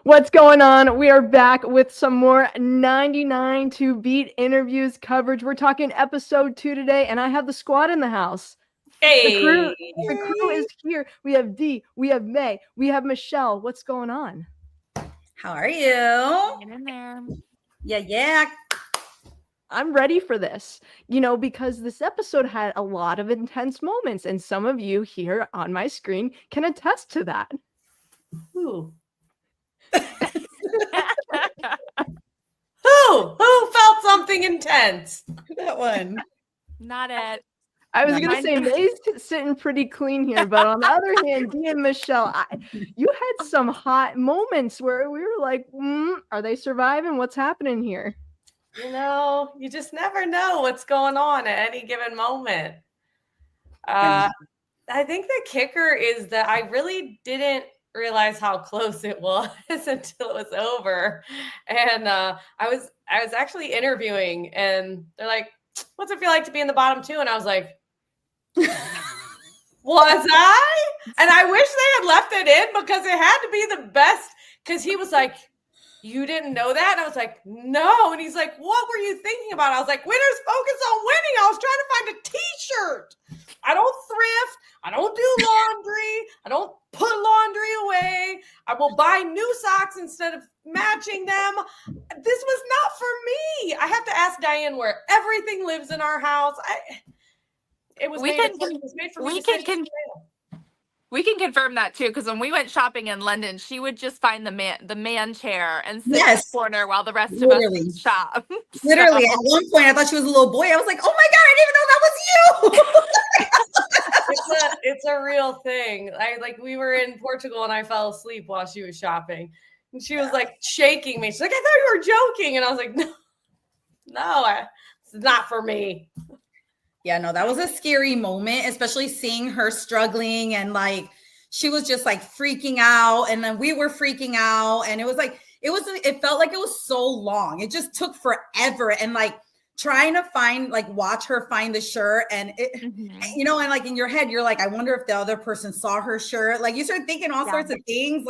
What's going on? We are back with some more 99 to Beat interviews coverage. We're talking episode 2 today, and I have the squad in the house. Hey, the crew is here. We have Dee, we have Mae, we have Michelle. What's going on? How are you? Get in there. Yeah. I'm ready for this, because this episode had a lot of intense moments, and some of you here on my screen can attest to that. Who felt something intense? That one. Not it. I was going to say Mae's sitting pretty clean here, but on the other hand, Dee and Michelle, you had some hot moments where we were like, are they surviving? What's happening here? You just never know what's going on at any given moment. I think the kicker is that I really didn't realize how close it was until it was over. And I was actually interviewing, and they're like, what's it feel like to be in the bottom 2? And I was like, was I? And I wish they had left it in because it had to be the best. Because he was like, you didn't know that? And I was like, no. And he's like, what were you thinking about? I was like, winners focus on winning. I was trying to find a t-shirt. I don't thrift. I don't do laundry. I don't put laundry away. I will buy new socks instead of matching them. This was not for me. I have to ask Diane where everything lives in our house. It was made for me. We can confirm that too, because when we went shopping in London, she would just find the man chair and sit in the corner while the rest of us shop. Literally, at one point, I thought she was a little boy. I was like, "Oh my god, I didn't even know that was you." It's a real thing. We were in Portugal and I fell asleep while she was shopping, and she was like shaking me. She's like, "I thought you were joking," and I was like, "No, it's not for me." Yeah, no, that was a scary moment, especially seeing her struggling and she was just freaking out, and then we were freaking out, and it felt like it was so long. It just took forever, and trying to watch her find the shirt, and it, and in your head, you're like, I wonder if the other person saw her shirt. You start thinking all sorts of things,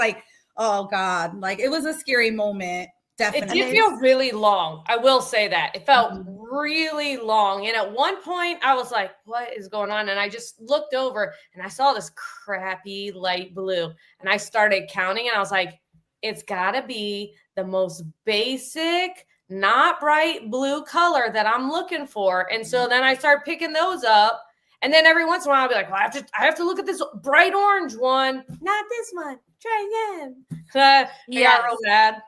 oh God, it was a scary moment. Definitely. It did feel really long. I will say that. It felt really long. And at one point I was like, what is going on? And I just looked over and I saw this crappy light blue. And I started counting and I was like, it's gotta be the most basic, not bright blue color that I'm looking for. And so then I started picking those up. And then every once in a while I'll be like, well, I have to look at this bright orange one. Not this one. Try again. I got real mad.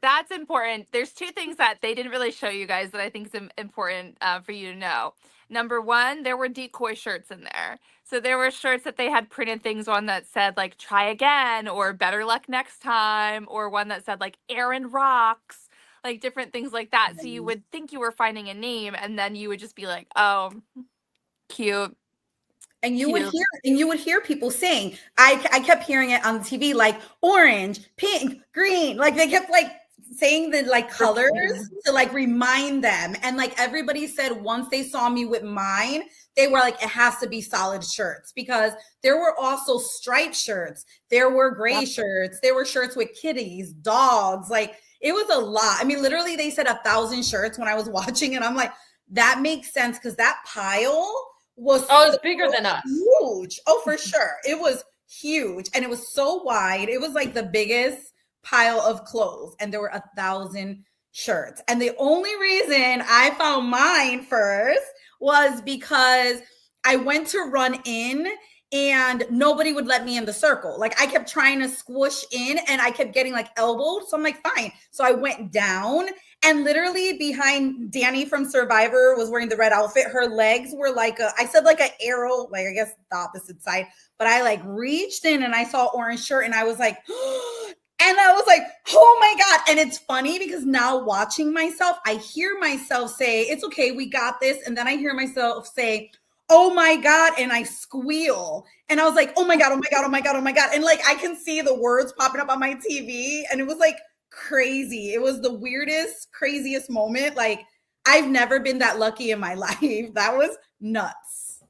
That's important. There's 2 things that they didn't really show you guys that I think is important for you to know. Number 1, there were decoy shirts in there. So there were shirts that they had printed things on that said try again or better luck next time, or one that said Aaron rocks, different things like that. So you would think you were finding a name, and then you would just be like, oh, cute. And you would hear people saying, I kept hearing it on the TV, orange, pink, green. They kept saying the colors to remind them. And everybody said once they saw me with mine, they were like, it has to be solid shirts, because there were also striped shirts. There were gray shirts. There were shirts with kitties, dogs. It was a lot. I mean, literally they said 1,000 shirts when I was watching, and I'm like, that makes sense, because that pile was it's bigger than us. Huge. Oh, for sure. It was huge. And it was so wide. It was the biggest pile of clothes. And there were 1,000 shirts. And the only reason I found mine first was because I went to run in and nobody would let me in the circle. I kept trying to squish in and I kept getting elbowed. So I'm like, fine. So I went down, and literally behind Danny from Survivor was wearing the red outfit. Her legs were I said an arrow, I guess the opposite side, but I reached in and I saw orange shirt and I was like, and I was like, oh my God. And it's funny because now watching myself, I hear myself say, it's okay, we got this. And then I hear myself say, oh my God. And I squeal. And I was like, oh my God, oh my God, oh my God, oh my God. And I can see the words popping up on my TV. And it was crazy. It was the weirdest, craziest moment. I've never been that lucky in my life. That was nuts.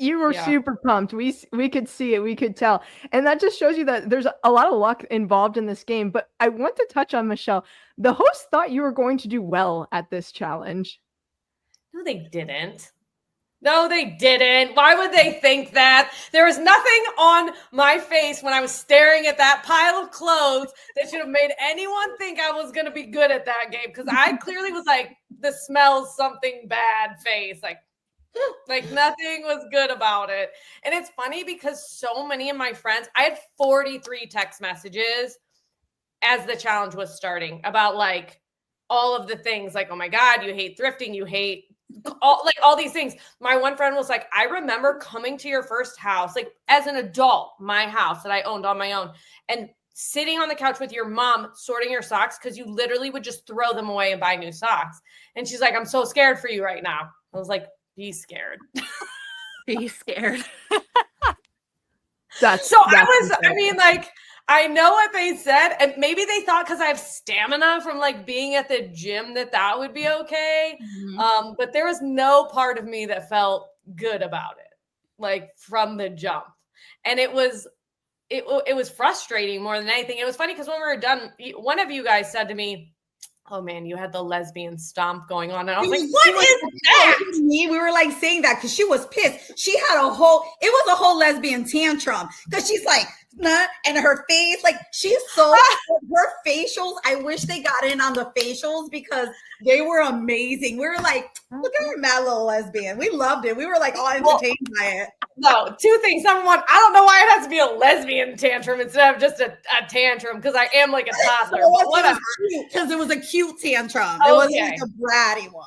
You were super pumped. We could see it. We could tell. And that just shows you that there's a lot of luck involved in this game. But I want to touch on Michelle. The host thought you were going to do well at this challenge. No, they didn't. No, they didn't. Why would they think that? There was nothing on my face when I was staring at that pile of clothes that should have made anyone think I was going to be good at that game. Because I clearly was like, the smells something bad face. Like nothing was good about it. And it's funny because so many of my friends, I had 43 text messages as the challenge was starting about like all of the things like, oh my God, you hate thrifting. You hate all these things. My one friend was like, I remember coming to your first house, like as an adult, my house that I owned on my own, and sitting on the couch with your mom sorting your socks because you literally would just throw them away and buy new socks. And she's like, I'm so scared for you right now. I was like, be scared. Be scared. I know what they said, and maybe they thought because I have stamina from like being at the gym that would be okay. Mhm. But there was no part of me that felt good about it, like from the jump. And it was frustrating more than anything. It was funny because when we were done, one of you guys said to me, oh man, you had the lesbian stomp going on. And I was like, what is that? We were like saying that because she was pissed. She had it was a whole lesbian tantrum because she's like, nah, and her face, like she's so, her facials, I wish they got in on the facials because they were amazing. We were like, look at her mad little lesbian. We loved it. We were like all entertained by it. No, two things. Number one, I don't know why it has to be a lesbian tantrum instead of just a tantrum because I am like a toddler. But whatever. Because it was a cute tantrum. It wasn't like a bratty one.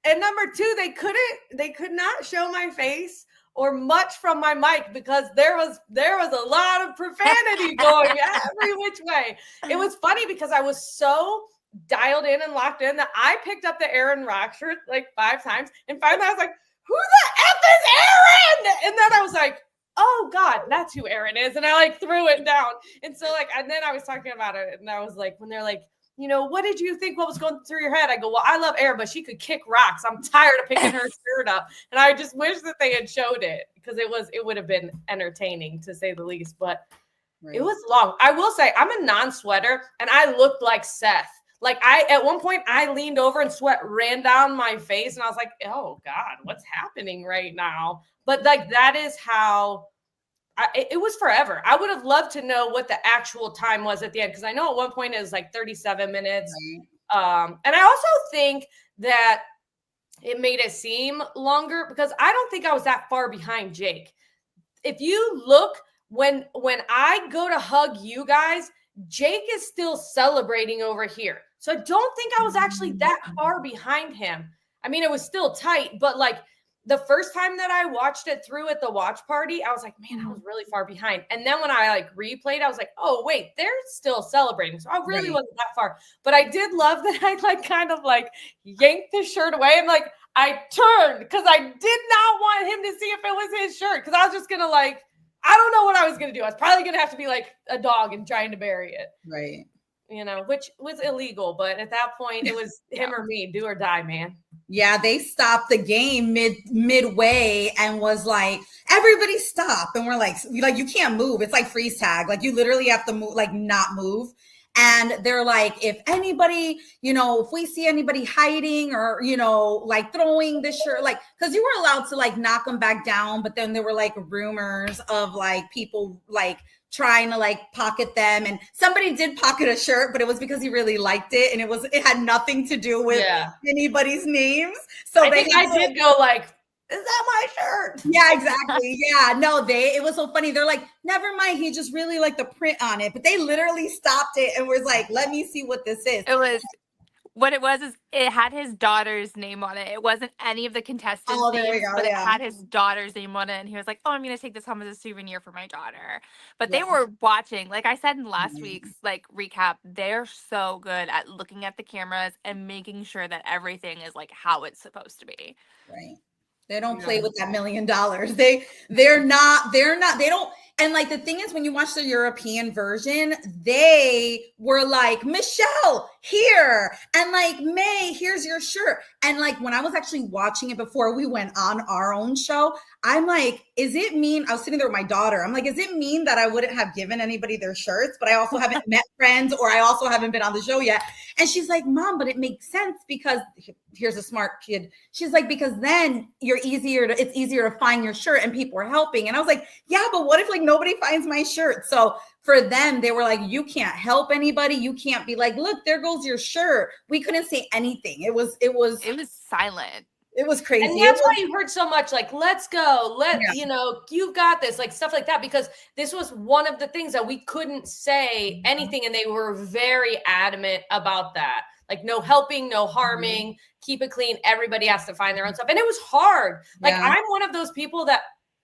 And number two, they could not show my face or much from my mic because there was a lot of profanity going every which way. It was funny because I was so dialed in and locked in that I picked up the Aaron Rock shirt like 5 times. And finally I was like, who the F is Aaron? And then I was like, oh God, that's who Aaron is. And I like threw it down. And so like, and then I was talking about it and I was like, when they're like, you know, what did you think? What was going through your head? I go, well, I love Aaron, but she could kick rocks. I'm tired of picking her shirt up. And I just wish that they had showed it because it would have been entertaining to say the least, but It was long. I will say I'm a non-sweater and I looked like Seth. Like at one point I leaned over and sweat ran down my face and I was like, oh God, what's happening right now? But like, that is how it was forever. I would have loved to know what the actual time was at the end. Cause I know at one point it was like 37 minutes. And I also think that it made it seem longer because I don't think I was that far behind Jake. If you look, when I go to hug you guys, Jake is still celebrating over here. So I don't think I was actually that far behind him. I mean, it was still tight, but like the first time that I watched it through at the watch party, I was like, man, I was really far behind. And then when I like replayed, I was like, oh wait, they're still celebrating. So I really wasn't that far, but I did love that I like kind of like yanked the shirt away and like I turned because I did not want him to see if it was his shirt. Cause I was just going to like, I don't know what I was going to do. I was probably going to have to be like a dog and trying to bury it. Right. You know, which was illegal. But at that point, it was him or me, do or die, man. Yeah, they stopped the game midway and was like, everybody stop. And we're like, you can't move. It's like freeze tag. Like you literally have to move, like not move. And they're like, if anybody, you know, if we see anybody hiding or, you know, like throwing the shirt, like, because you were allowed to like knock them back down. But then there were like rumors of like people like trying to like pocket them. And somebody did pocket a shirt, but it was because he really liked it. And it had nothing to do with anybody's names. So I did go like, is that my shirt? Yeah, exactly. Yeah, no, it was so funny. They're like, never mind. He just really liked the print on it, but they literally stopped it and was like, let me see what this is. What it was is it had his daughter's name on it. It wasn't any of the contestants' names, but it had his daughter's name on it. And he was like, oh, I'm going to take this home as a souvenir for my daughter. But they were watching, like I said in last week's like recap, they're so good at looking at the cameras and making sure that everything is like how it's supposed to be. Right. They don't play with that $1 million. They don't, And like the thing is, when you watch the European version, they were like, Michelle, here. And like, Mae, here's your shirt. And like when I was actually watching it before we went on our own show, I'm like, is it mean? I was sitting there with my daughter. I'm like, is it mean that I wouldn't have given anybody their shirts, but I also haven't met friends, or I also haven't been on the show yet? And she's like, Mom, but it makes sense because here's a smart kid. She's like, because then it's easier to find your shirt and people are helping. And I was like, yeah, but what if like nobody finds my shirt? So for them, they were like, you can't help anybody. You can't be like, look, there goes your shirt. We couldn't say anything. It was silent. It was crazy. And that's why you heard so much like, let's go, you've got this, like stuff like that, because this was one of the things that we couldn't say anything. And they were very adamant about that. Like no helping, no harming, keep it clean. Everybody has to find their own stuff. And it was hard. Like I'm one of those people that,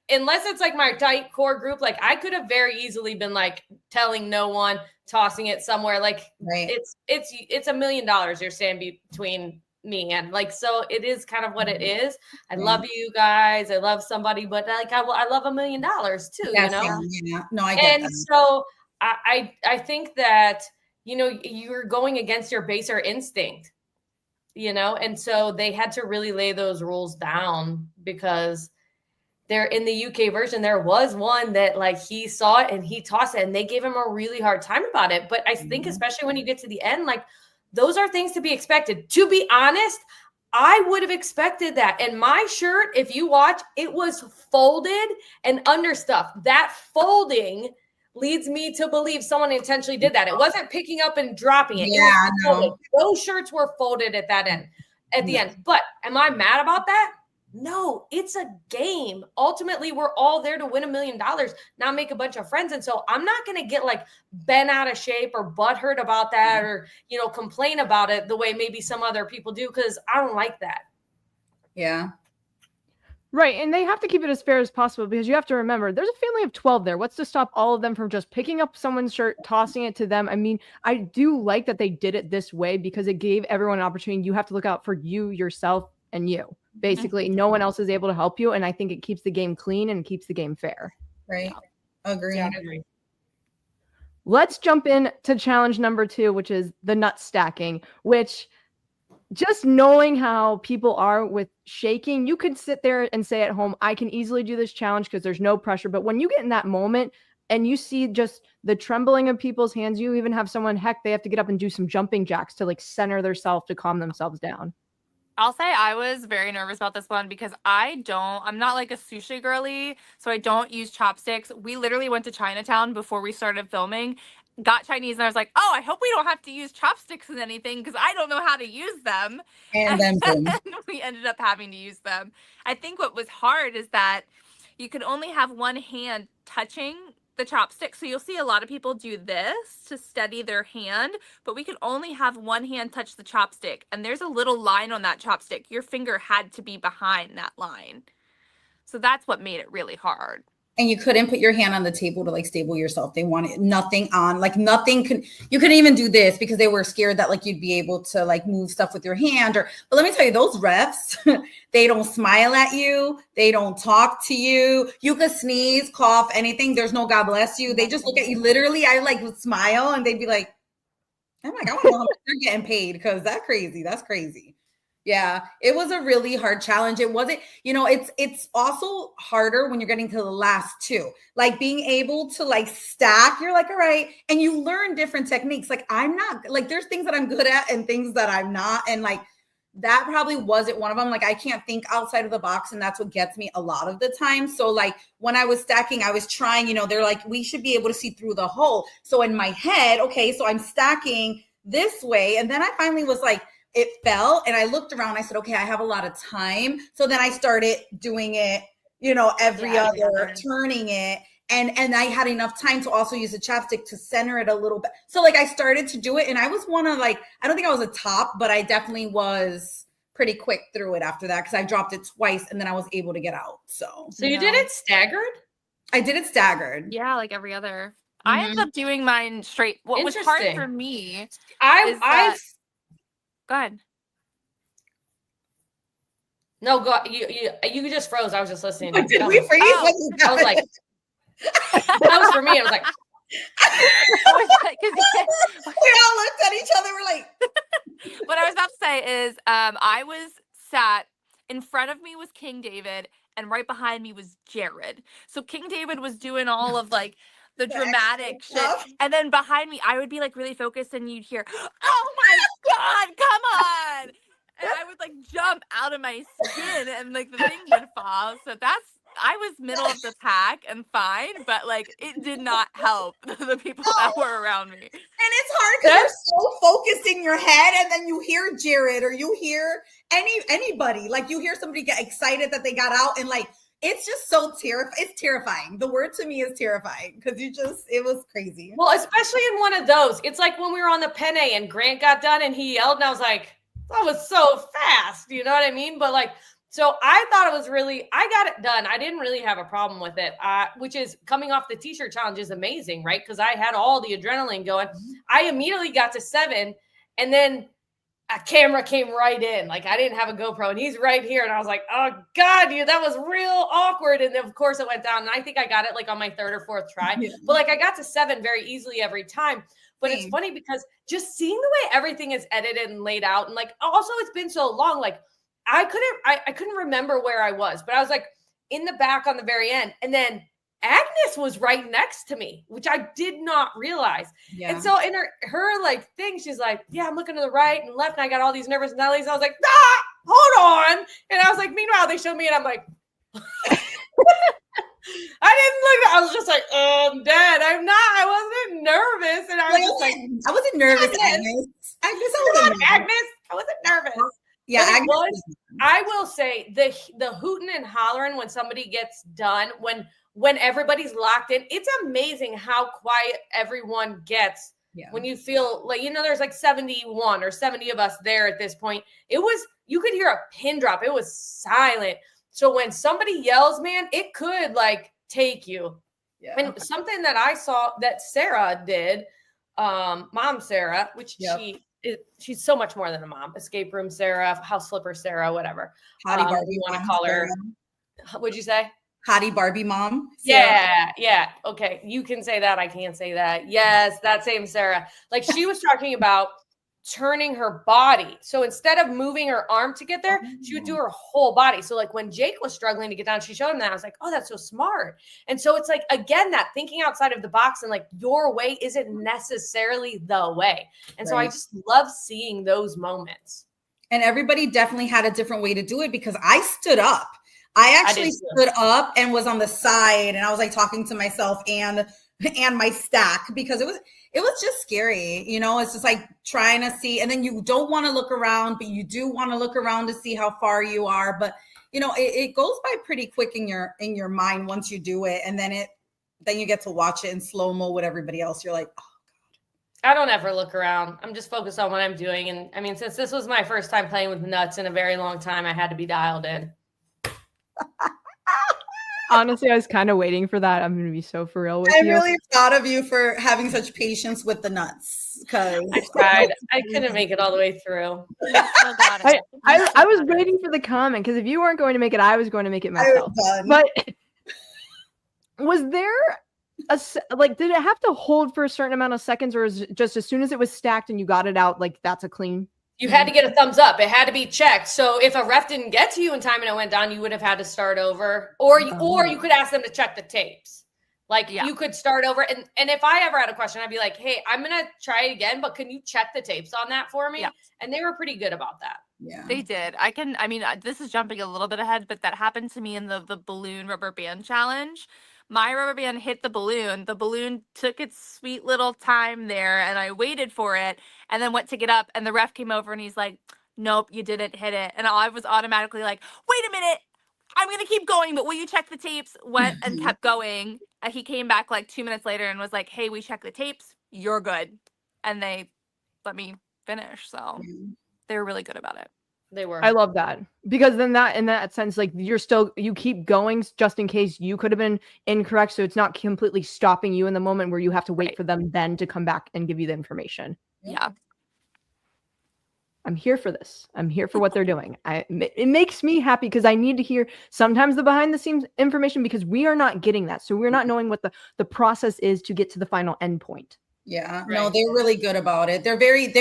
unless it's like my tight core group, like I could have very easily been like telling no one, tossing it somewhere. Like it's $1 million you're standing between me and like, so it is kind of what it is. I love you guys. I love somebody, but like I love $1 million too, you know? Yeah. No, I get and that. so I think that, you know, you're going against your baser instinct, you know? And so they had to really lay those rules down, because there in the UK version, there was one that like he saw it and he tossed it and they gave him a really hard time about it. But I think especially when you get to the end, like those are things to be expected. To be honest, I would have expected that. And my shirt, if you watch, it was folded and understuffed. That folding leads me to believe someone intentionally did that. It wasn't picking up and dropping it. Yeah, no. Those shirts were folded at the end. But am I mad about that? No, it's a game. Ultimately, we're all there to win $1 million, not make a bunch of friends. And so I'm not going to get like bent out of shape or butthurt about that, or, you know, complain about it the way maybe some other people do, because I don't like that. Yeah. Right. And they have to keep it as fair as possible, because you have to remember there's a family of 12 there. What's to stop all of them from just picking up someone's shirt, tossing it to them? I mean, I do like that they did it this way, because it gave everyone an opportunity. You have to look out for you, yourself, and you. Basically, no one else is able to help you. And I think it keeps the game clean and keeps the game fair. Right. Agree. Yeah, I agree. Let's jump in to challenge number 2, which is the nut stacking, which just knowing how people are with shaking, you could sit there and say at home, I can easily do this challenge because there's no pressure. But when you get in that moment and you see just the trembling of people's hands, you even have someone, heck, they have to get up and do some jumping jacks to like center themselves to calm themselves down. I'll say I was very nervous about this one because I'm not like a sushi girly, so I don't use chopsticks. We literally went to Chinatown before we started filming, got Chinese, and I was like, oh, I hope we don't have to use chopsticks in anything because I don't know how to use them. And then boom. We ended up having to use them. I think what was hard is that you could only have one hand touching the chopstick. So you'll see a lot of people do this to steady their hand, but we could only have one hand touch the chopstick. And there's a little line on that chopstick. Your finger had to be behind that line. So that's what made it really hard. And you couldn't put your hand on the table to like stable yourself. They wanted nothing on, like nothing you couldn't even do this because they were scared that like you'd be able to like move stuff with your hand. But let me tell you, those refs, they don't smile at you. They don't talk to you. You could sneeze, cough, anything. There's no God bless you. They just look at you. Literally, I like would smile and they'd be like, I'm like, I don't know how much they're getting paid because that's crazy. Yeah, it was a really hard challenge. It wasn't, it's also harder when you're getting to the last two, like being able to like stack. You're like, all right. And you learn different techniques. Like I'm not like, there's things that I'm good at and things that I'm not. And like, that probably wasn't one of them. Like I can't think outside of the box. And that's what gets me a lot of the time. So like when I was stacking, I was trying, they're like, we should be able to see through the hole. So in my head, okay, so I'm stacking this way. And then I finally was like, it fell and I looked around. I said, okay, I have a lot of time. So then I started doing it, every other, turning it. And I had enough time to also use the chopstick to center it a little bit. So like I started to do it and I was one of like, I don't think I was a top, but I definitely was pretty quick through it after that because I dropped it twice and then I was able to get out. So you did it staggered? I did it staggered. Yeah, like every other. I ended up doing mine straight. What was hard for me Go ahead. No, go. You just froze. I was just listening. Did we freeze? I was like, That was for me. I was like, We all looked at each other. We're like, what I was about to say is I was sat in front of me was King David, and right behind me was Jared. So King David was doing all of like the dramatic shit, and then behind me I would be like really focused, and you'd hear, "Oh my God, come on!" And I would like jump out of my skin, and like the thing would fall. So I was middle of the pack and fine, but like it did not help the people that were around me. And it's hard because you're so focused in your head, and then you hear Jared or you hear anybody. Like you hear somebody get excited that they got out, and like it's just so terrifying. It's terrifying. The word to me is terrifying because it was crazy. well, especially in one of those. It's like when we were on the penne and Grant got done and he yelled, and I was like, that was so fast. You know what I mean? But like, so I thought it was I got it done. I didn't really have a problem with it, which is coming off the t-shirt challenge is amazing, right? Because I had all the adrenaline going. I immediately got to 7, and then a camera came right in. Like I didn't have a GoPro, and he's right here. And I was like, oh God, dude, that was real awkward. And then of course it went down, and I think I got it like on my 3rd or 4th try. Yeah. But like I got to 7 very easily every time. But it's funny because just seeing the way everything is edited and laid out, and like also it's been so long, like I couldn't remember where I was, but I was like in the back on the very end. And then Agnes was right next to me, which I did not realize. Yeah. And so in her like thing, she's like, yeah, I'm looking to the right and left, and I got all these nervous Nellies. I was like, hold on. And I was like, meanwhile, they showed me, and I'm like, I didn't look. I was just like, I'm dead. I wasn't nervous. And I was just like, I wasn't nervous, Agnes. Agnes, I wasn't nervous. Yeah, I will say the hooting and hollering when somebody gets done, when everybody's locked in, it's amazing how quiet everyone gets when you feel like, there's like 71 or 70 of us there at this point. You could hear a pin drop. It was silent. So when somebody yells, man, it could like take you. Yeah. And something that I saw that Sarah did, Mom Sarah, which she's so much more than a mom. Escape room Sarah, house flipper Sarah, whatever. Hottie Barbie, you want to call her? What'd you say? Hottie Barbie mom. Sarah. Yeah. Okay, you can say that. I can't say that. Yes, that same Sarah. Like she was talking about turning her body. So instead of moving her arm to get there, she would do her whole body. So like when Jake was struggling to get down, she showed him that. I was like, oh, that's so smart. And so it's like, again, that thinking outside of the box, and like your way isn't necessarily the way. And so I just love seeing those moments. And everybody definitely had a different way to do it, because I stood up. I actually stood up and was on the side, and I was like talking to myself and my stack, because it was just scary. It's just like trying to see, and then you don't want to look around, but you do want to look around to see how far you are. But it goes by pretty quick in your mind once you do it, and then you get to watch it in slow-mo with everybody else. You're like, oh God. I don't ever look around. I'm just focused on what I'm doing. And I mean, since this was my first time playing with nuts in a very long time, I had to be dialed in. Honestly, I was kind of waiting for that. I'm going to be so for real with you. I'm really proud of you for having such patience with the nuts. Because I tried. I couldn't make it all the way through. I was waiting for the comment, because if you weren't going to make it, I was going to make it myself. But was there did it have to hold for a certain amount of seconds, or is it just as soon as it was stacked and you got it out, like that's a clean? You had to get a thumbs up. It had to be checked. So if a ref didn't get to you in time and it went down, you would have had to start over, or you could ask them to check the tapes. You could start over. And if I ever had a question, I'd be like, hey, I'm going to try it again, but can you check the tapes on that for me? Yeah. And they were pretty good about that. Yeah, they did. This is jumping a little bit ahead, but that happened to me in the balloon rubber band challenge. My rubber band hit the balloon. The balloon took its sweet little time there, and I waited for it, and then went to get up, and the ref came over, and he's like, nope, you didn't hit it. And I was automatically like, wait a minute, I'm going to keep going, but will you check the tapes? Went and kept going. He came back like 2 minutes later and was like, hey, we checked the tapes. You're good. And they let me finish. So they were really good about it. They were. I love that, because then in that sense, like you keep going just in case you could have been incorrect. So it's not completely stopping you in the moment where you have to wait for them then to come back and give you the information. Yeah. I'm here for this. I'm here for what they're doing. It makes me happy because I need to hear sometimes the behind the scenes information because we are not getting that. So we're not knowing what the process is to get to the final endpoint. Yeah, Right. no, they're really good about it. They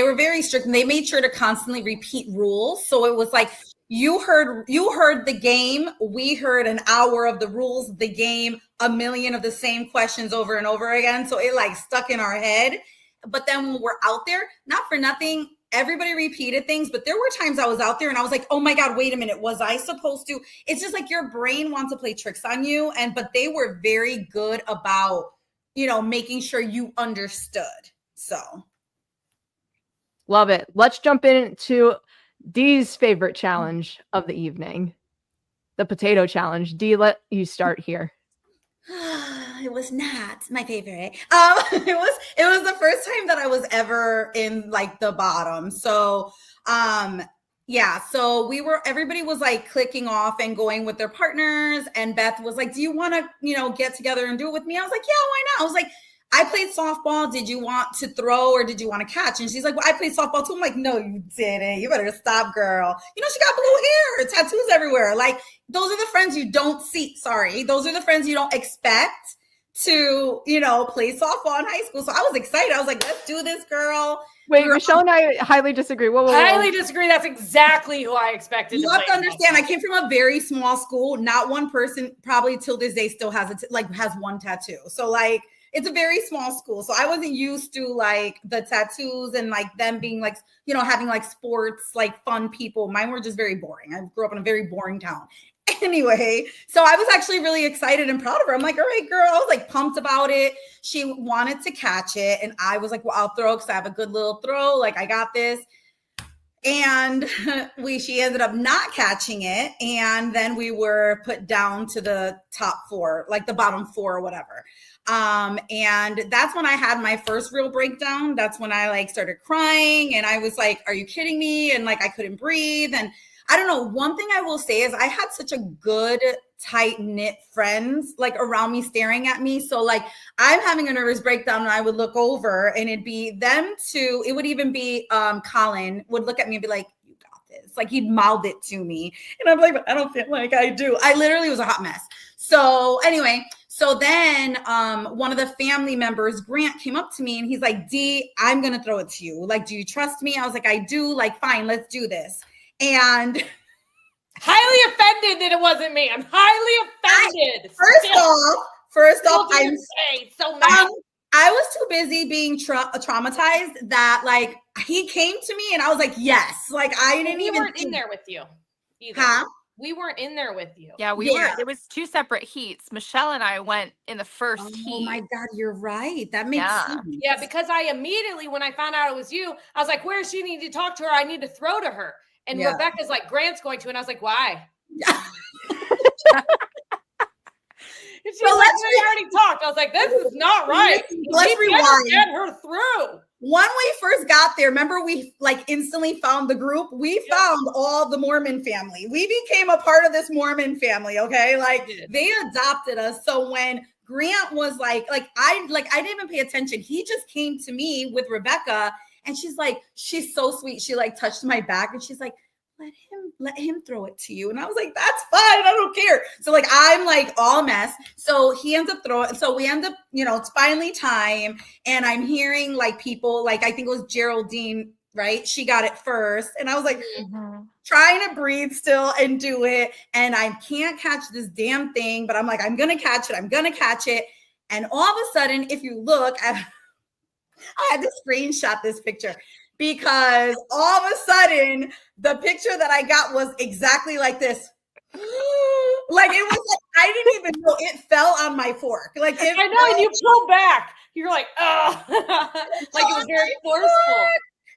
were very strict, and they made sure to constantly repeat rules. So it was like you heard the game, we heard an hour of the rules of the game, a million of the same questions over and over again. So it like stuck in our head. But then when we're out there, not for nothing, everybody repeated things, but there were times I was out there and I was like, oh my God, wait a minute, was I supposed to? It's just like your brain wants to play tricks on you. But they were very good about, making sure you understood. So love it. Let's jump into Dee's favorite challenge of the evening, the potato challenge. Dee, let you start here. It was not my favorite. It was the first time that I was ever in like the bottom. So yeah, so everybody was like clicking off and going with their partners, and Beth was like, do you want to get together and do it with me? I was like, yeah, why not? I was like, I played softball. Did you want to throw or did you want to catch? And she's like, well, I played softball too. I'm like, no, you didn't. You better stop, girl. She got blue hair, tattoos everywhere. Like, those are the friends you don't see. Sorry. Those are the friends you don't expect to, play softball in high school. So I was excited. I was like, let's do this, girl. Wait, Michelle and I highly disagree. Whoa. Highly disagree. That's exactly who I expected. You have to understand, I came from a very small school. Not one person probably till this day still has has one tattoo. So like, it's a very small school. So I wasn't used to like the tattoos and like them being like, having like sports, like fun people. Mine were just very boring. I grew up in a very boring town. Anyway, so I was actually really excited and proud of her. I'm like, all right, girl. I was like pumped about it. She wanted to catch it. And I was like, well, I'll throw because I have a good little throw. Like, I got this. And she ended up not catching it. And then we were put down to the top four, like the bottom four or whatever. And that's when I had my first real breakdown. That's when I like started crying and I was like, are you kidding me? And like, I couldn't breathe. And I don't know. One thing I will say is I had such a good, tight knit friends like around me staring at me. So like I'm having a nervous breakdown and I would look over and it'd be them two. It would even be Colin would look at me and be like, you got this. Like he'd mouth it to me. And I'm like, but I don't feel like I do. I literally was a hot mess. So anyway, so then one of the family members, Grant, came up to me and he's like, Dee, I'm going to throw it to you. Like, do you trust me? I was like, I do. Like, fine, let's do this. And highly offended that it wasn't me. I'm highly offended. First off, I'm so mad. I was too busy being traumatized that like he came to me and I was like, yes, like I didn't even. We weren't in there with you either. Huh? We weren't in there with you. Yeah, we were. It was two separate heats. Michelle and I went in the first heat. Oh my God, you're right. That makes sense. Yeah, because I immediately, when I found out it was you, I was like, where is she? Need to talk to her. I need to throw to her. And Rebecca's like, Grant's going to. And I was like, why? Yeah. And she's like, we already talked. I was like, this is not right. Let's rewind. Get her through. When we first got there, remember we like instantly found the group. We found all the Mormon family. We became a part of this Mormon family. Okay, like they adopted us. So when Grant was like I didn't even pay attention. He just came to me with Rebecca, and she's so sweet. She like touched my back, and she's like, let him throw it to you. And I was like, that's fine. I don't care. So like, I'm like all mess. So he ends up throwing. So we end up, it's finally time. And I'm hearing like people, like, I think it was Geraldine, right? She got it first. And I was like, trying to breathe still and do it. And I can't catch this damn thing, but I'm like, I'm going to catch it. And all of a sudden, if you look I had to screenshot this picture. Because all of a sudden, the picture that I got was exactly like this. Like it was like, I didn't even know it fell on my fork. Like I know, and you pulled back. You're like, oh, like it was very forceful.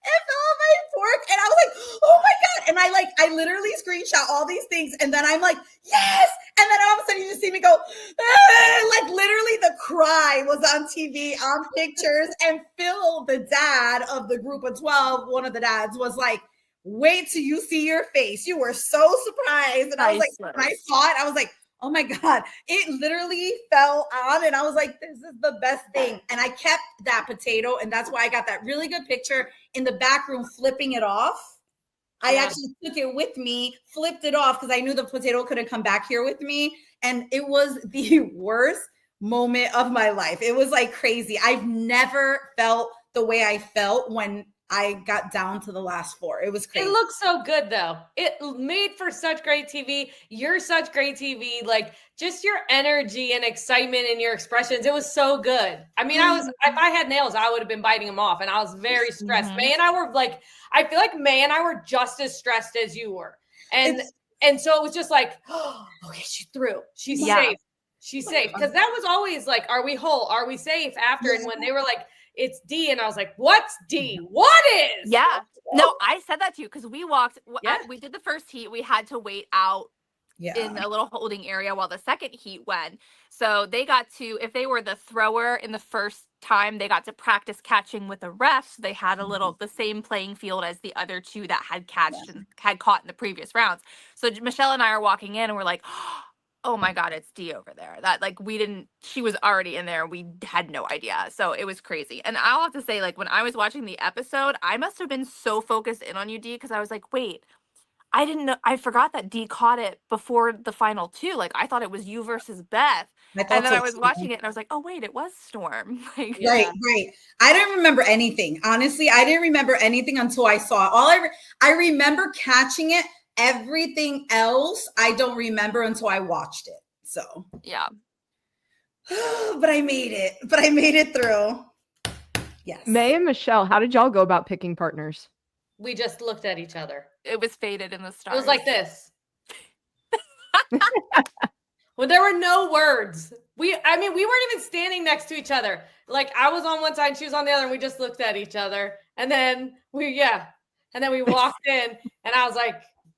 It fell on my fork, and I was like, oh my God. And I literally screenshot all these things, and then I'm like, yes. And then all of a sudden you just see me go, like literally the cry was on TV, on pictures. And Phil, the dad of the group of 12, one of the dads was like, wait till you see your face. You were so surprised. And I was like, when I saw it, I was like, oh my God, it literally fell on. And I was like, this is the best thing. And I kept that potato. And that's why I got that really good picture in the back room, flipping it off. I actually took it with me, flipped it off because I knew the potato couldn't come back here with me. And it was the worst moment of my life. It was like crazy. I've never felt the way I felt when I got down to the last 4. It was crazy. It looks so good though. It made for such great TV. You're such great TV. Like just your energy and excitement and your expressions. It was so good. I mean, if I had nails, I would have been biting them off and I was very stressed. Mae and I were like, I feel like Mae and I were just as stressed as you were. And so it was just like, oh, okay, she's through. She's safe. She's safe. Because that was always like, are we whole? Are we safe after? And when they were like, it's D, and I was like, what's D? What is? Yeah. No, I said that to you because we walked. We did the first heat. We had to wait out in a little holding area while the second heat went. So they got to, if they were the thrower in the first time, they got to practice catching with the refs. They had a little, the same playing field as the other two that had and had caught in the previous rounds. So Michelle and I are walking in and we're like, oh my God, it's D over there. That like she was already in there. We had no idea. So it was crazy. And I'll have to say, like, when I was watching the episode, I must have been so focused in on you, D, because I was like, wait, I didn't know. I forgot that D caught it before the final 2. Like, I thought it was you versus Beth. And then I was watching it and I was like, oh, wait, it was Storm. Like, right. I didn't remember anything. Honestly, I didn't remember anything until I saw it. I remember catching it. Everything else, I don't remember until I watched it. So, yeah. But I made it. But I made it through. Yes. Mae and Michelle, how did y'all go about picking partners? We just looked at each other. It was faded in the stars. It was like this. Well, there were no words. We weren't even standing next to each other. Like I was on one side and she was on the other, and we just looked at each other. And then we walked in and I was like,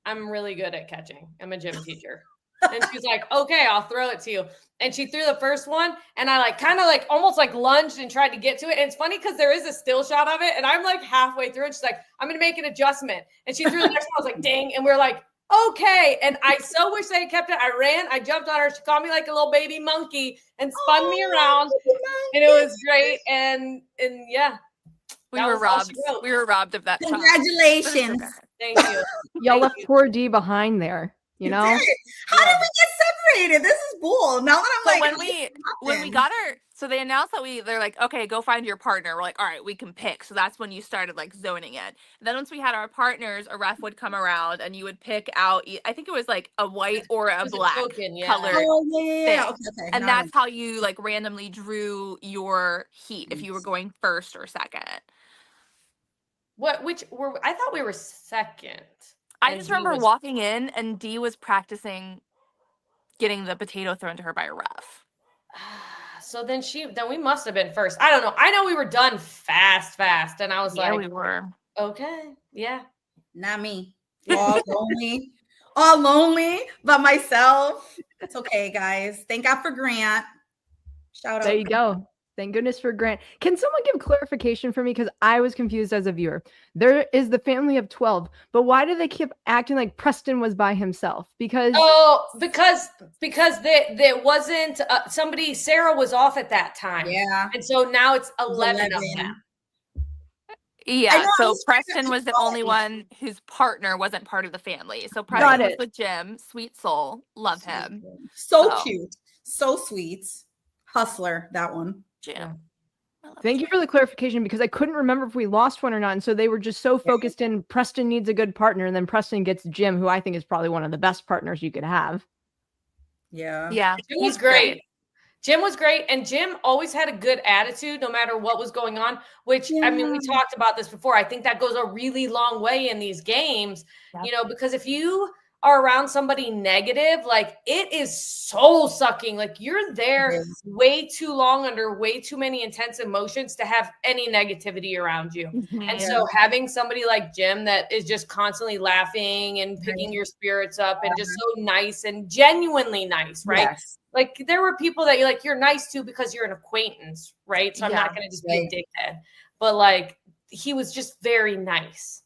I'm really good at catching. I'm a gym teacher. And she's like, okay, I'll throw it to you. And she threw the first one and I almost lunged and tried to get to it. And it's funny because there is a still shot of it. And I'm like halfway through and she's like, I'm going to make an adjustment. And she threw the next one. I was like, dang. And we're like, okay. And I so wish I had kept it. I ran, I jumped on her. She caught me like a little baby monkey and spun me around. And it was great. And yeah. We were robbed. We were robbed of that time. Congratulations. Thank you. Y'all left poor D behind there, you know? How did we get separated? This is bull. Now that I'm when we got her, so they announced that they're like, okay, go find your partner. We're like, all right, we can pick. So that's when you started like zoning in. And then once we had our partners, a ref would come around and you would pick out, I think it was like a white or a black colored thing. Okay. And that's how you like randomly drew your heat if you were going first or second. I thought we were second. I just remember walking in and Dee was practicing getting the potato thrown to her by a ref. So then we must have been first. I don't know. I know we were done fast. And I was like, we were. Okay. Yeah. Not me. All lonely by myself. It's okay, guys. Thank God for Grant. Shout out. There you go. Thank goodness for Grant. Can someone give clarification for me? Because I was confused as a viewer. There is the family of 12, but why do they keep acting like Preston was by himself? Because there wasn't somebody. Sarah was off at that time. Yeah, and so now it's 11 of them. Yeah, so Preston was the only one whose partner wasn't part of the family. So Preston was with Jim, sweet soul, love him. So cute, so sweet, hustler. That one. Jim. Thank you for the clarification because I couldn't remember if we lost one or not. And so they were just so focused in Preston needs a good partner. And then Preston gets Jim, who I think is probably one of the best partners you could have. Yeah. Jim was great. Jim was great. And Jim always had a good attitude no matter what was going on, which, we talked about this before. I think that goes a really long way in these games, because if you are around somebody negative, like it is soul sucking. Like you're there way too long under way too many intense emotions to have any negativity around you. And so having somebody like Jim that is just constantly laughing and picking your spirits up and just so nice and genuinely nice, right? Yes. Like there were people that you're nice to because you're an acquaintance, right? So I'm not going to just be a dickhead, but like he was just very nice.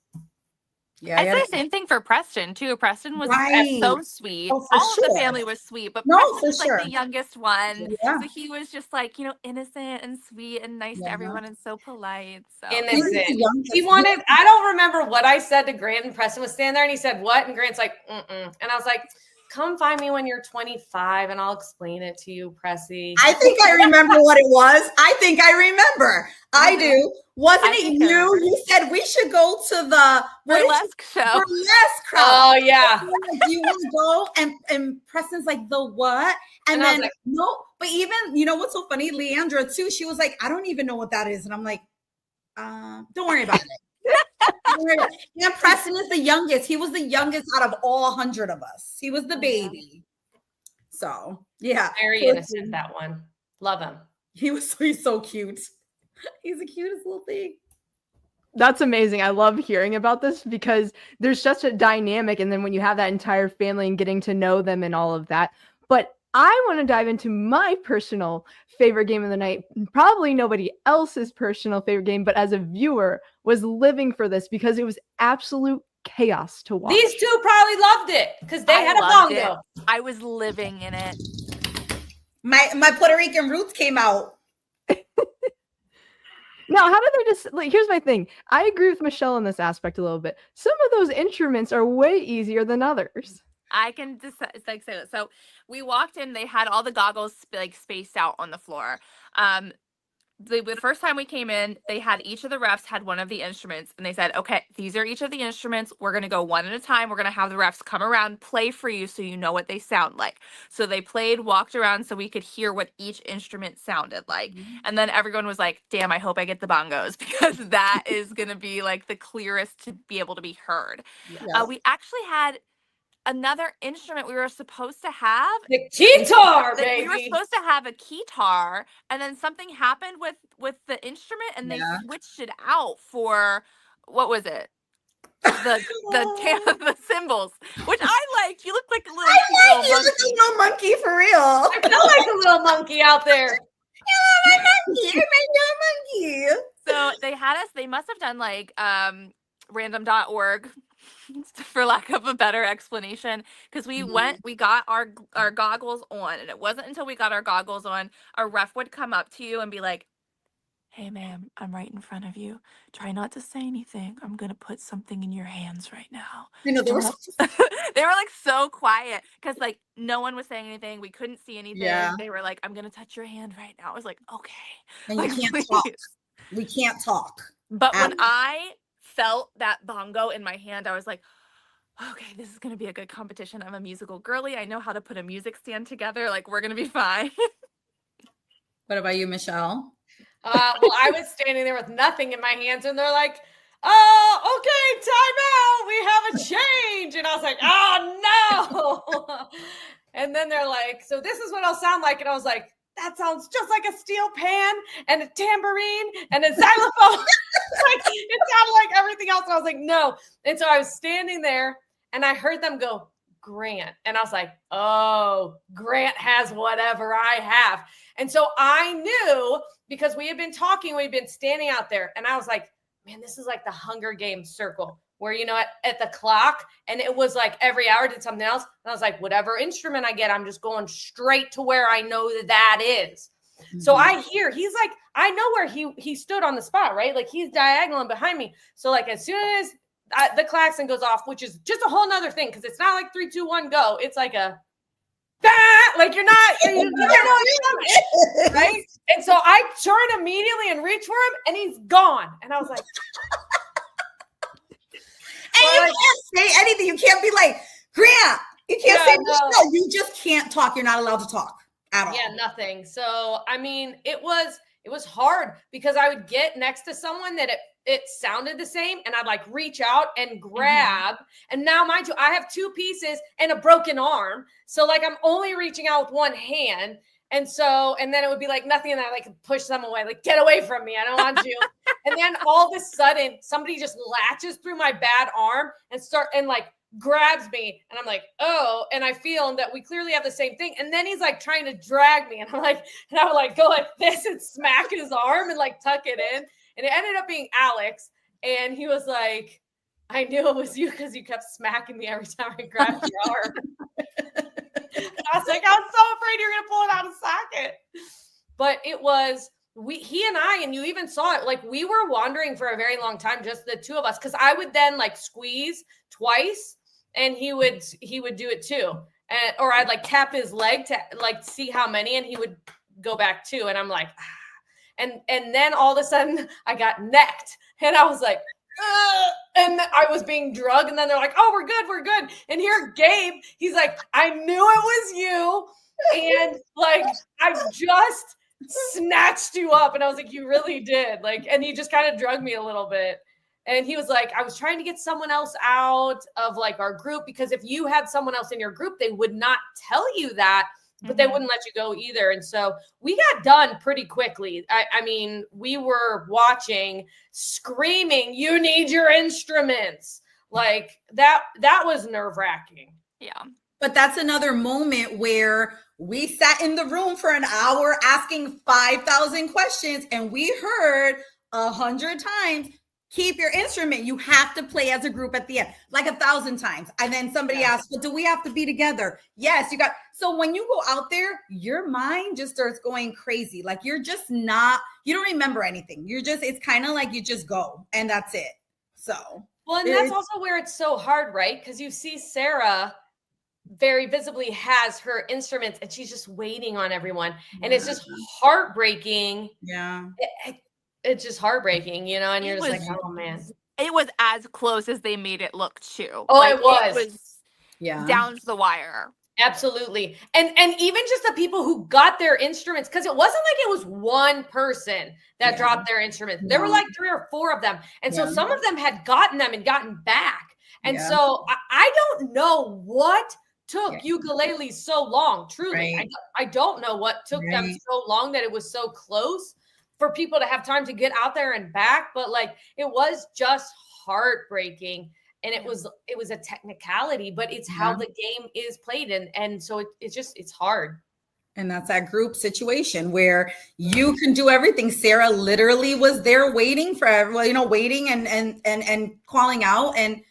Yeah, I'd say same thing for Preston too. Preston was Right. so sweet. Oh, for All of the sure. family was sweet, but No, Preston for was like sure. the youngest one. Yeah. So he was just like, innocent and sweet and nice to Yeah. everyone and so polite. So He was the Innocent. youngest. He wanted, I don't remember what I said to Grant, and Preston was standing there and he said, what? And Grant's like, mm-mm. And I was like, come find me when you're 25 and I'll explain it to you, Pressy. I think I remember what it was. I think I remember. I do. Wasn't I it think I you? remember. You said we should go to the burlesque show. burlesque crowd. Oh, yeah. Do you want to go? And Preston's like, the what? And And I was then like, no, but even what's so funny? Leandra too. She was like, I don't even know what that is. And I'm like, don't worry about it. Don't worry about it. And Preston is the youngest. He was the youngest out of all 100 of us. He was the baby. So yeah. very innocent, that one. Love him. He's so cute. He's the cutest little thing. That's amazing. I love hearing about this because there's such a dynamic. And then when you have that entire family and getting to know them and all of that. But I want to dive into my personal favorite game of the night. Probably nobody else's personal favorite game, but as a viewer, was living for this because it was absolute chaos to watch. These two probably loved it because they had a loved bongo. it. I was living in it. My Puerto Rican roots came out. Now, how did they just here's my thing. I agree with Michelle in this aspect a little bit. Some of those instruments are way easier than others. I can decide, say that. So we walked in, they had all the goggles spaced out on the floor. The first time we came in, they had each of the refs had one of the instruments, and they said, okay, these are each of the instruments. We're going to go one at a time. We're going to have the refs come around, play for you so you know what they sound like. So they played, walked around so we could hear what each instrument sounded like. And then everyone was like, damn, I hope I get the bongos because that is going to be like the clearest to be able to be heard. Yeah. We actually had another instrument we were supposed to have. The guitar, We baby. were supposed to have a keytar, and then something happened with the instrument, and they switched it out for what was it? The cymbals, which I like. You look like a little, You look like a little monkey for real. I feel like a little monkey out there. You're my little monkey. So they had us. They must have done like random.org. For lack of a better explanation, because we got our goggles on, and it wasn't until we got our goggles on, our ref would come up to you and be like, hey ma'am, I'm right in front of you, try not to say anything, I'm gonna put something in your hands right now. I know they were they were like so quiet because like no one was saying anything, we couldn't see anything. They were like, I'm gonna touch your hand right now. I was like, okay, and like, you can't please. talk. We can't talk. But when I felt that bongo in my hand, I was like, okay, this is going to be a good competition. I'm a musical girly. I know how to put a music stand together. Like, we're going to be fine. What about you, Michelle? Well, I was standing there with nothing in my hands, and they're like, oh, okay, time out. We have a change. And I was like, oh, no. And then they're like, so this is what I'll sound like. And I was like, that sounds just like a steel pan and a tambourine and a xylophone. Like, it sounded like everything else. And I was like, no. And so I was standing there and I heard them go, Grant. And I was like, oh, Grant has whatever I have. And so I knew because we had been talking, we'd been standing out there. And I was like, man, this is like the Hunger Games circle where, at the clock, and it was like every hour did something else. And I was like, whatever instrument I get, I'm just going straight to where I know that is. Mm-hmm. So I hear, he's like, I know where he stood on the spot, right? Like he's diagonal behind me. So like as soon as the klaxon goes off, which is just a whole nother thing, because it's not like 3, 2, 1, go. It's like a, like you're not, right? And so I turn immediately and reach for him, and he's gone. And I was like, and you can't say anything. You can't be like, Grant. You can't say no. You just can't talk. You're not allowed to talk at all. Yeah, nothing. So, I mean, it was hard because I would get next to someone that it sounded the same, and I'd like reach out and grab. Mm-hmm. And now, mind you, I have 2 pieces and a broken arm. So like I'm only reaching out with one hand. And then it would be like nothing. And I like push them away, like, get away from me. I don't want you. And then all of a sudden somebody just latches through my bad arm and like grabs me. And I'm like, oh, and I feel that we clearly have the same thing. And then he's like trying to drag me. And I would like go like this and smack his arm and like tuck it in. And it ended up being Alex. And he was like, I knew it was you because you kept smacking me every time I grabbed your arm. I was like, I was so afraid you're gonna pull it out of socket. But it was he and I, and you even saw it, like we were wandering for a very long time, just the two of us, because I would then like squeeze twice and he would do it too. And or I'd like tap his leg to like see how many, and he would go back too. And I'm like, ah. And then all of a sudden I got necked and I was like, and I was being drugged, and then they're like, oh, we're good. And here Gabe, he's like, I knew it was you. And like, I just snatched you up. And I was like, you really did. Like, and he just kind of drugged me a little bit. And he was like, I was trying to get someone else out of like our group, because if you had someone else in your group, they would not tell you that, but they wouldn't let you go either. And so we got done pretty quickly. I mean, we were watching, screaming, you need your instruments. Like that was nerve-wracking. Yeah. But that's another moment where we sat in the room for an hour asking 5,000 questions, and we heard 100 times, keep your instrument. You have to play as a group at the end, like 1,000 times. And then somebody asked, well, do we have to be together? Yes, you got. So when you go out there, your mind just starts going crazy. Like you're just not, you don't remember anything. You're just, it's kind of like you just go and that's it. So. Well, and that's also where it's so hard, right? Because you see Sarah very visibly has her instruments and she's just waiting on everyone. And it's just heartbreaking. Yeah. It's just heartbreaking, you know, and you're just like, oh man. It was as close as they made it look too. Oh, like, it was. It was down to the wire. Absolutely. And even just the people who got their instruments, because it wasn't like it was one person that dropped their instruments. There were like 3 or 4 of them. And so some of them had gotten them and gotten back. And so I don't know what took ukuleles so long, truly. Right. I don't know what took them so long that it was so close for people to have time to get out there and back. But like, it was just heartbreaking. And it was a technicality, but it's how the game is played. And so it's hard. And that's that group situation where you can do everything. Sarah literally was there waiting for everyone, you know, waiting and calling out. And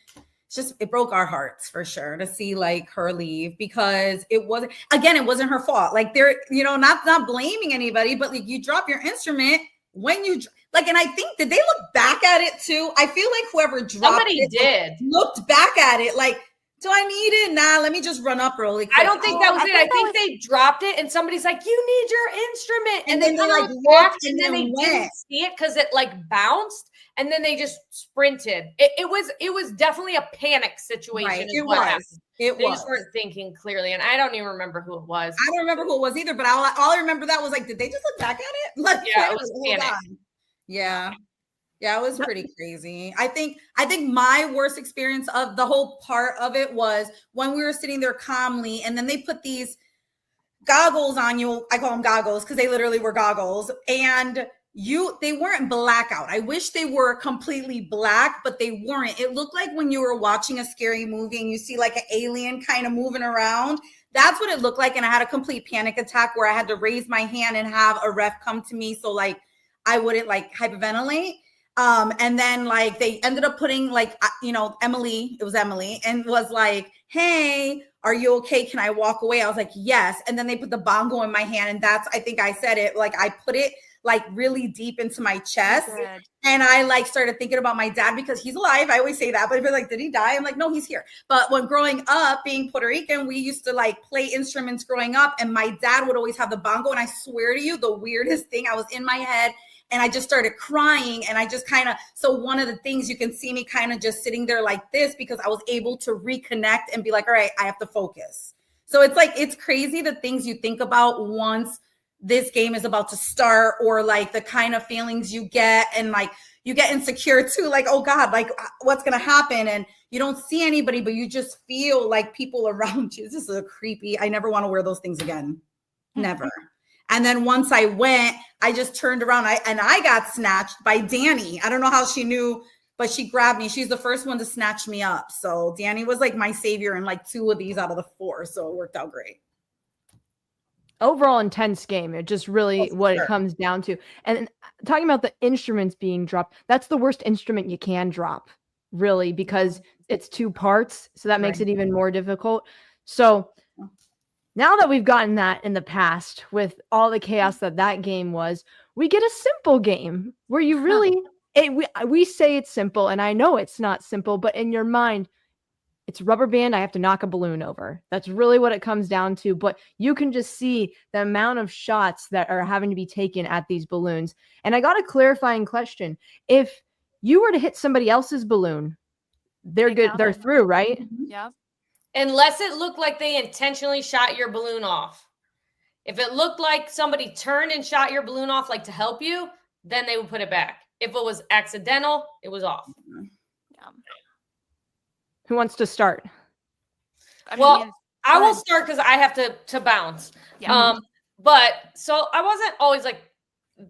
it broke our hearts for sure to see like her leave, because it wasn't her fault. Like they're, you know, not blaming anybody, but like you drop your instrument when you like, and I think, did they look back at it too? I feel like whoever dropped it looked back at it like, do I need it? Nah, let me just run up really quick. I don't think that was it. I think they dropped it and somebody's like, you need your instrument. And then they like walked and then they didn't see it because it like bounced, and then they just sprinted. It was definitely a panic situation. Right. They just weren't thinking clearly. And I don't even remember who it was. I don't remember who it was either, but all I remember that was like, did they just look back at it? Like, yeah, it was panic. Yeah. Yeah, it was pretty crazy. I think my worst experience of the whole part of it was when we were sitting there calmly, and then they put these goggles on you. I call them goggles because they literally were goggles, and they weren't blackout. I wish they were completely black, but they weren't. It looked like when you were watching a scary movie and you see like an alien kind of moving around. That's what it looked like. And I had a complete panic attack where I had to raise my hand and have a ref come to me so like I wouldn't like hyperventilate. And then like they ended up putting like, you know, it was Emily, and was like, hey, are you okay? Can I walk away? I was like, yes. And then they put the bongo in my hand. And I think I said it, like I put it like really deep into my chest. And I like started thinking about my dad because he's alive. I always say that, but if you're like, did he die? I'm like, no, he's here. But when growing up, being Puerto Rican, we used to like play instruments growing up. And my dad would always have the bongo. And I swear to you, the weirdest thing, I was in my head and I just started crying. And I just so one of the things you can see me kind of just sitting there like this, because I was able to reconnect and be like, all right, I have to focus. So it's like, it's crazy the things you think about once this game is about to start, or like the kind of feelings you get, and like you get insecure too, like, oh God, like what's going to happen? And you don't see anybody, but you just feel like people around you. This is a creepy, I never want to wear those things again. Never. And then once I went, I just turned around and I got snatched by Danny. I don't know how she knew, but she grabbed me. She's the first one to snatch me up. So Danny was like my savior in like 2 of these out of the 4. So it worked out great. Overall intense game. It just really it comes down to. And talking about the instruments being dropped, that's the worst instrument you can drop. really, because it's 2 parts. So that makes it even more difficult. So now that we've gotten that in the past with all the chaos that game was, we get a simple game where you really, we say it's simple, and I know it's not simple, but in your mind, it's rubber band. I have to knock a balloon over. That's really what it comes down to. But you can just see the amount of shots that are having to be taken at these balloons. And I got a clarifying question. If you were to hit somebody else's balloon, they're good. They're through, right? Yeah. Unless it looked like they intentionally shot your balloon off. If it looked like somebody turned and shot your balloon off, like to help you, then they would put it back. If it was accidental, it was off. Yeah. Who wants to start? I will start because I have to bounce. Yeah. But so I wasn't always like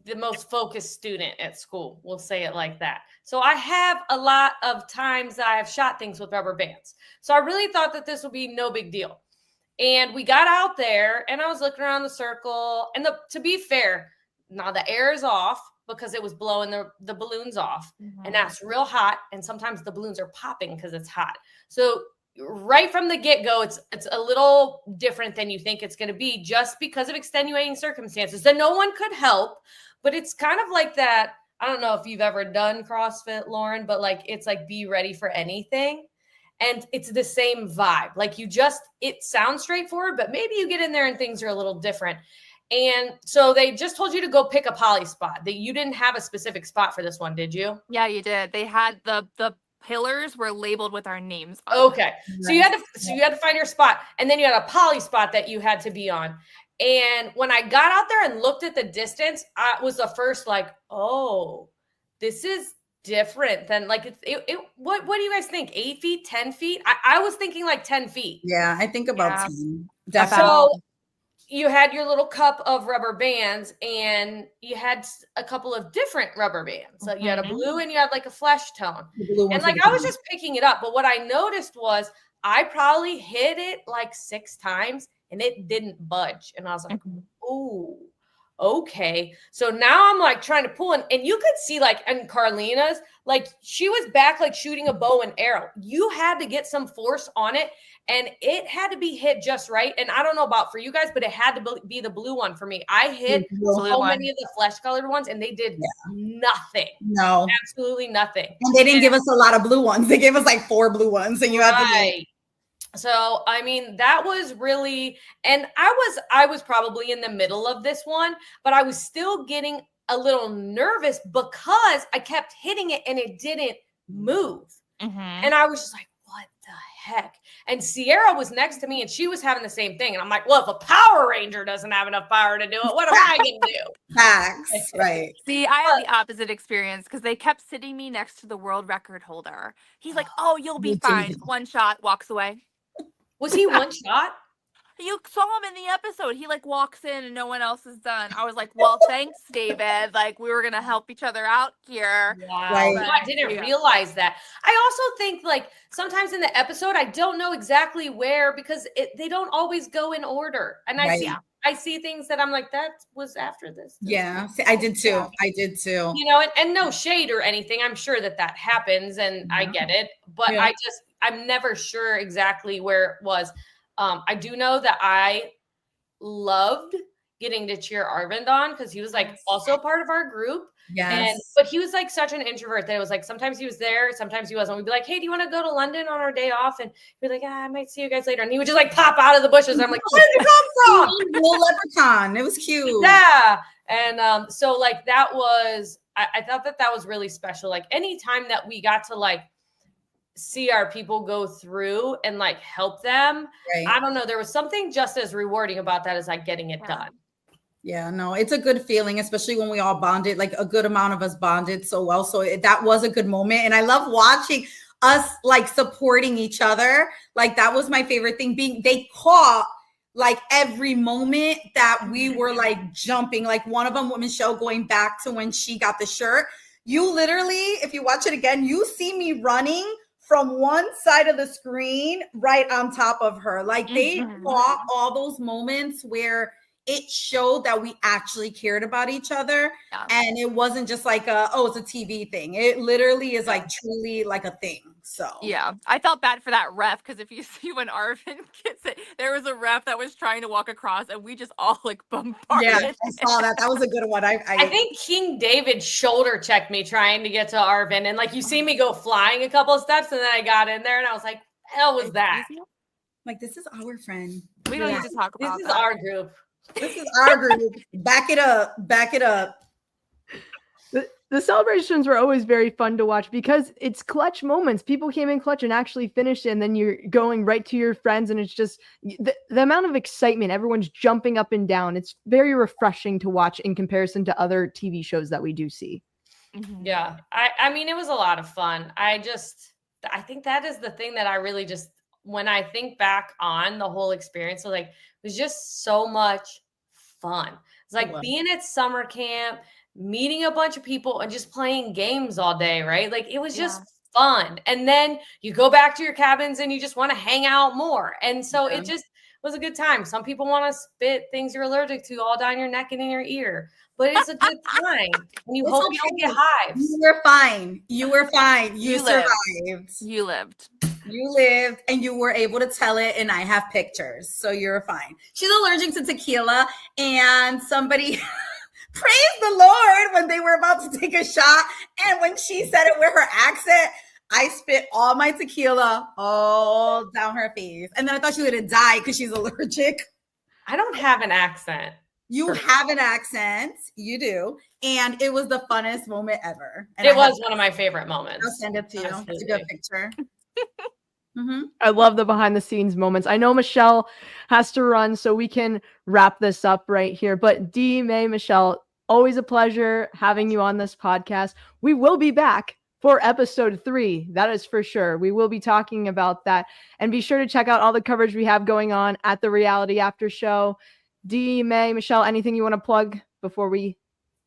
the most focused student at school. We'll say it like that. So I have a lot of times that I have shot things with rubber bands. So I really thought that this would be no big deal. And we got out there and I was looking around the circle. And to be fair, now the air is off because it was blowing the balloons off. Mm-hmm. And that's real hot. And sometimes the balloons are popping because it's hot. So right from the get-go, it's a little different than you think it's going to be just because of extenuating circumstances that no one could help. But it's kind of like that. I don't know if you've ever done CrossFit, Lauren, but like it's like be ready for anything. And it's the same vibe. Like it sounds straightforward, but maybe you get in there and things are a little different. And so they just told you to go pick a poly spot. That you didn't have a specific spot for this one, did you? Yeah, you did. They had the pillars were labeled with our names on. Okay. So you had to find your spot, and then you had a poly spot that you had to be on. And when I got out there and looked at the distance, I was the first like, oh, this is different than like what do you guys think? 8 feet, 10 feet? I was thinking like 10 feet. Yeah, I think about 10. Definitely. So you had your little cup of rubber bands and you had a couple of different rubber bands. So you had a blue and you had like a flesh tone. And like I was just picking it up. But what I noticed was I probably hit it like 6 times and it didn't budge. And I was like, oh, okay. So now I'm like trying to pull and you could see like in Carlina's, like she was back like shooting a bow and arrow. You had to get some force on it and it had to be hit just right. And I don't know about for you guys, but it had to be the blue one for me. I hit so many of the flesh colored ones and they did nothing. No, absolutely nothing. And they didn't give us a lot of blue ones. They gave us like 4 blue ones and you had to So, I mean, that was really, and I was probably in the middle of this one, but I was still getting a little nervous because I kept hitting it and it didn't move. And I was just like, what the heck? And Sierra was next to me and she was having the same thing. And I'm like, well, if a Power Ranger doesn't have enough power to do it, what am I going to do? Facts, right. See, I had the opposite experience because they kept sitting me next to the world record holder. He's like, oh, you'll be fine. One shot, walks away. Was he one shot? You saw him in the episode. He like walks in and no one else is done. I was like, well, thanks, David. Like we were going to help each other out here. Wow. Right. No, I didn't realize that. I also think like sometimes in the episode, I don't know exactly where because they don't always go in order. And I see things that I'm like, that was after this. Yeah, I did too. Yeah. I did too. You know, and no shade or anything. I'm sure that happens and I get it. But I'm never sure exactly where it was. I do know that I loved getting to cheer Arvind on because he was like also part of our group. Yes. But he was like such an introvert that it was like sometimes he was there, sometimes he wasn't. We'd be like, hey, do you want to go to London on our day off? And he'd be like, I might see you guys later. And he would just like pop out of the bushes. And I'm like, where did you come from? Little leprechaun. It was cute. Yeah. And so like that was, I thought that was really special. Like anytime that we got to like see our people go through and like help them. Right. I don't know. There was something just as rewarding about that as like getting it done. Yeah, no, it's a good feeling, especially when we all bonded, like a good amount of us bonded so well. So that was a good moment. And I love watching us like supporting each other. Like that was my favorite thing they caught like every moment that we were like jumping, like one of them with Michelle going back to when she got the shirt. You literally, if you watch it again, you see me running from one side of the screen right on top of her. Like they caught all those moments where it showed that we actually cared about each other. Yeah. And it wasn't just like it's a TV thing. It literally is like truly like a thing. So yeah, I felt bad for that ref because if you see when Arvin gets it, there was a ref that was trying to walk across and we just all like bombarded. yeah, I saw that. That was a good one. I think King David shoulder checked me trying to get to Arvin. And like you see me go flying a couple of steps and then I got in there and I was like, hell was that? like, this is our friend. We don't need to talk about This is that. our group. This is our group. Back it up. Back it up. The celebrations were always very fun to watch because it's clutch moments. People came in clutch and actually finished it, and then you're going right to your friends, and it's just the amount of excitement. Everyone's jumping up and down. It's very refreshing to watch in comparison to other TV shows that we do see. Mhm. Yeah. I mean, it was a lot of fun. I think that is the thing that I really just, when I think back on the whole experience, so like, it was just so much fun. It's like being at summer camp, meeting a bunch of people and just playing games all day, right? Like it was just fun. And then you go back to your cabins and you just want to hang out more. And so it just was a good time. Some people want to spit things you're allergic to all down your neck and in your ear, but it's a good time. And you hope you don't get hives. You were fine. You were fine. You lived. survived. You lived. You lived and you were able to tell it, and I have pictures. So you're fine. She's allergic to tequila, and somebody praise the Lord when they were about to take a shot. And when she said it with her accent, I spit all my tequila all down her face. And then I thought she was going to die because she's allergic. I don't have an accent. You have an accent. You do. And it was the funnest moment ever. And It was one of my favorite moments. I'll send it to you. Absolutely. It's a good picture. I love the behind the scenes moments. I know Michelle has to run, so we can wrap this up right here. But Dee, Mae, Michelle, always a pleasure having you on this podcast. We will be back for episode 3. That is for sure. We will be talking about that. And be sure to check out all the coverage we have going on at the Reality After Show. Dee, Mae, Michelle, anything you want to plug before we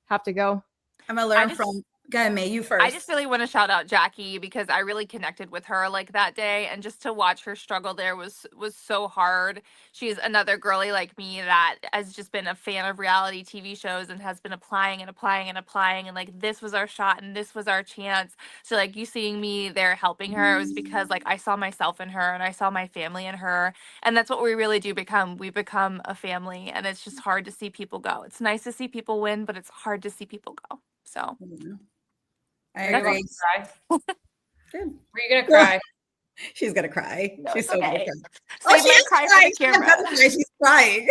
have to go? I'm going to learn from... Go ahead, Mae, you first. I just really want to shout out Jackie because I really connected with her like that day, and just to watch her struggle there was so hard. She's another girly like me that has just been a fan of reality TV shows and has been applying and like this was our shot and this was our chance. So like you seeing me there helping her, it was because like I saw myself in her and I saw my family in her, and that's what we really do become. We become a family, and it's just hard to see people go. It's nice to see people win, but it's hard to see people go. So I agree. Good. Were you gonna cry? She's gonna cry. No, She's so okay. good. Save my cry for the camera. She's crying.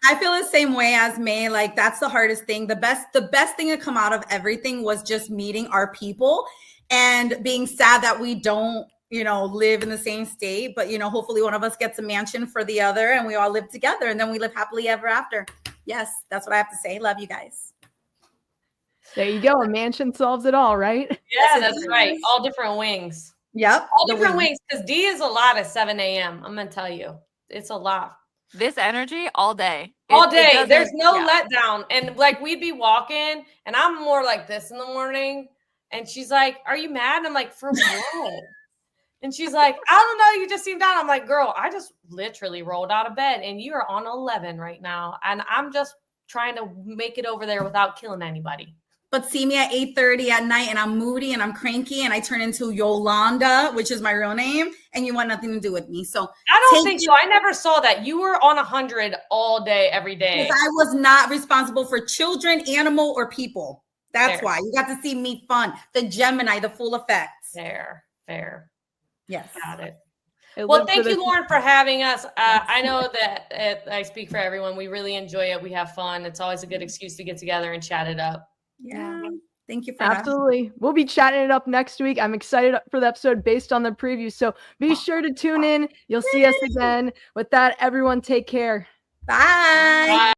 I feel the same way as Mae. Like that's the hardest thing. The best thing to come out of everything was just meeting our people and being sad that we don't, live in the same state. But hopefully one of us gets a mansion for the other, and we all live together, and then we live happily ever after. Yes, that's what I have to say. Love you guys. There you go. A mansion solves it all, right? Yeah, that's right. All different wings. Yep. All different wings. Because D is a lot at 7 a.m. I'm going to tell you. It's a lot. This energy all day. All day. It There's no yeah. letdown. And like we'd be walking and I'm more like this in the morning. And she's like, are you mad? And I'm like, for what? And she's like, I don't know. You just seem down. I'm like, girl, I just literally rolled out of bed and you are on 11 right now. And I'm just trying to make it over there without killing anybody. But see me at 8:30 at night and I'm moody and I'm cranky and I turn into Yolanda, which is my real name, and you want nothing to do with me. So I don't think so. I never saw that. You were on 100 all day, every day. Because I was not responsible for children, animal, or people. That's Fair. why. You got to see me fun. The Gemini, the full effect. Fair. Yes. Got it. Well, thank you, Lauren, for having us. I know that I speak for everyone. We really enjoy it. We have fun. It's always a good excuse to get together and chat it up. Yeah. Thank you for Absolutely. We'll be chatting it up next week. I'm excited for the episode based on the preview. So be sure to tune in. You'll see us again. With that, everyone, take care. Bye. Bye.